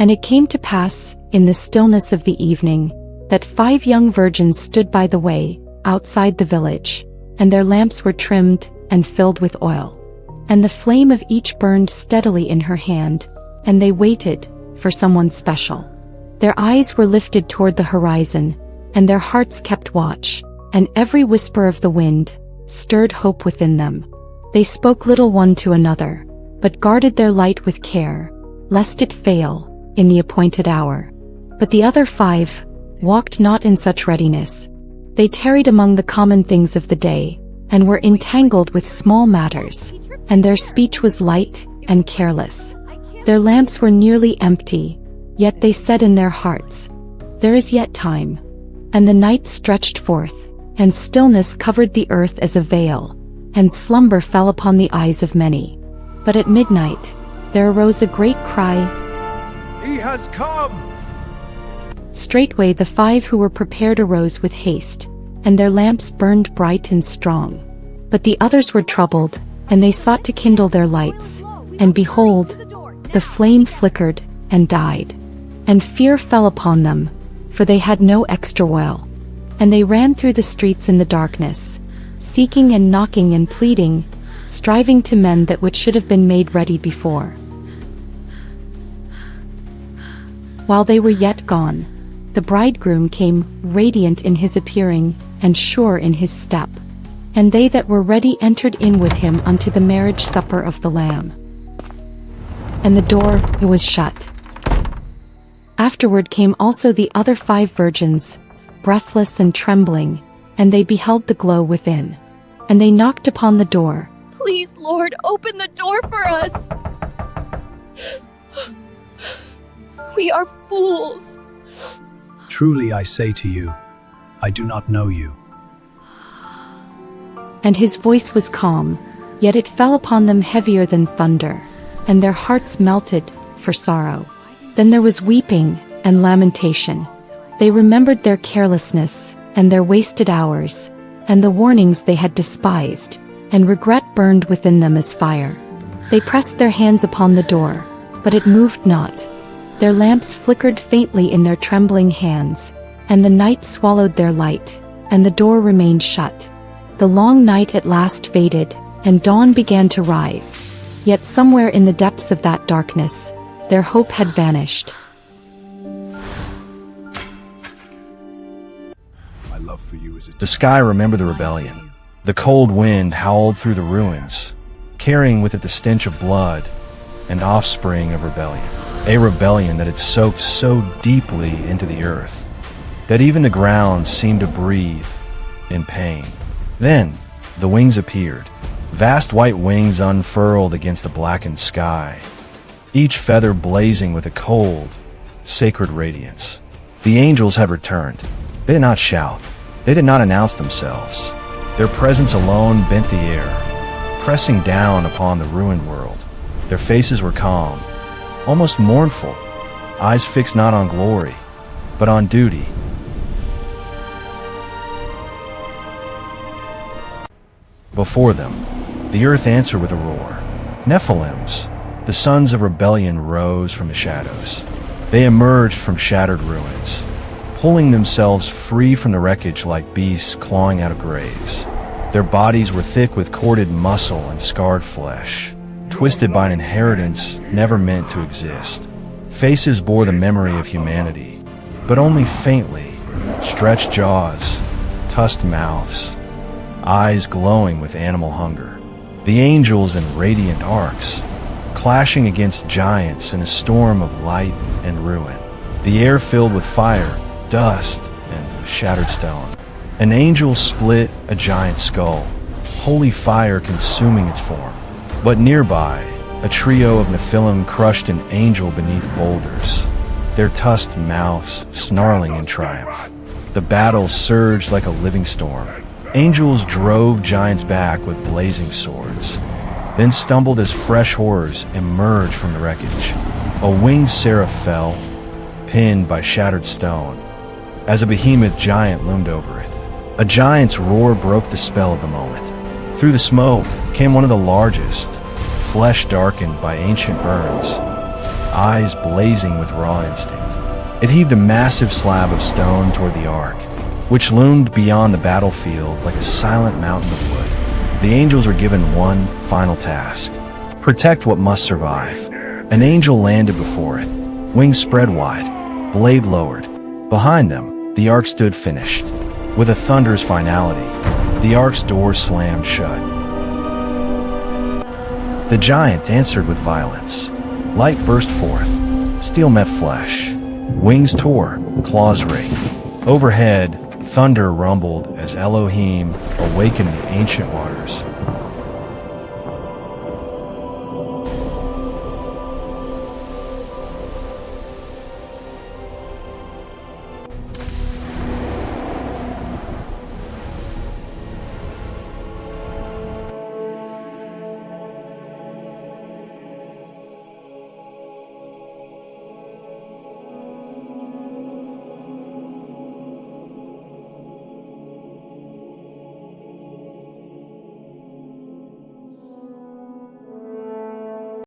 And it came to pass, in the stillness of the evening, that 5 young virgins stood by the way, outside the village, and their lamps were trimmed and filled with oil. And the flame of each burned steadily in her hand, and they waited for someone special. Their eyes were lifted toward the horizon, and their hearts kept watch, and every whisper of the wind stirred hope within them. They spoke little one to another, but guarded their light with care, lest it fail in the appointed hour. But the other 5 walked not in such readiness. They tarried among the common things of the day, and were entangled with small matters, and their speech was light and careless. Their lamps were nearly empty, yet they said in their hearts, "There is yet time." And the night stretched forth, and stillness covered the earth as a veil, and slumber fell upon the eyes of many. But at midnight there arose a great cry, "He has come!" Straightway the 5 who were prepared arose with haste, and their lamps burned bright and strong. But the others were troubled, and they sought to kindle their lights, and behold, the flame flickered and died. And fear fell upon them, for they had no extra oil. And they ran through the streets in the darkness, seeking and knocking and pleading, striving to mend that which should have been made ready before. While they were yet gone, the bridegroom came, radiant in his appearing, and sure in his step. And they that were ready entered in with him unto the marriage supper of the Lamb. And the door was shut. Afterward came also the other 5 virgins, breathless and trembling, and they beheld the glow within. And they knocked upon the door. "Please, Lord, open the door for us. We are fools." Truly I say to you, I do not know you. And his voice was calm, yet it fell upon them heavier than thunder, and their hearts melted for sorrow. Then there was weeping and lamentation. They remembered their carelessness and their wasted hours, and the warnings they had despised, and regret burned within them as fire. They pressed their hands upon the door, but it moved not. Their lamps flickered faintly in their trembling hands, and the night swallowed their light, and the door remained shut. The long night at last faded, and dawn began to rise. Yet somewhere in the depths of that darkness, their hope had vanished. My love for you is The sky remembered the rebellion. The cold wind howled through the ruins, carrying with it the stench of blood and offspring of rebellion. A rebellion that had soaked so deeply into the earth that even the ground seemed to breathe in pain. Then the wings appeared. Vast white wings unfurled against the blackened sky, each feather blazing with a cold, sacred radiance. The angels had returned. They did not shout. They did not announce themselves. Their presence alone bent the air, pressing down upon the ruined world. Their faces were calm, almost mournful, eyes fixed not on glory, but on duty. Before them, the earth answered with a roar. Nephilims, the sons of rebellion, rose from the shadows. They emerged from shattered ruins, pulling themselves free from the wreckage like beasts clawing out of graves. Their bodies were thick with corded muscle and scarred flesh, twisted by an inheritance never meant to exist. Faces bore the memory of humanity, but only faintly. Stretched jaws, tusked mouths, eyes glowing with animal hunger. The angels in radiant arcs, clashing against giants in a storm of light and ruin. The air filled with fire, dust, and shattered stone. An angel split a giant skull, holy fire consuming its form. But nearby, a trio of Nephilim crushed an angel beneath boulders, their tusked mouths snarling in triumph. The battle surged like a living storm. Angels drove giants back with blazing swords, then stumbled as fresh horrors emerged from the wreckage. A winged seraph fell, pinned by shattered stone, as a behemoth giant loomed over it. A giant's roar broke the spell of the moment. Through the smoke came one of the largest, flesh darkened by ancient burns. eyes blazing with raw instinct. It heaved a massive slab of stone toward the ark, which loomed beyond the battlefield like a silent mountain of wood. The angels are given one final task: protect what must survive. An angel landed before it, wings spread wide, blade lowered. Behind them, the ark stood finished. With a thunderous finality, the ark's door slammed shut. The giant answered with violence. Light burst forth. Steel met flesh. Wings tore, claws raked. Overhead, thunder rumbled as Elohim awakened the ancient waters.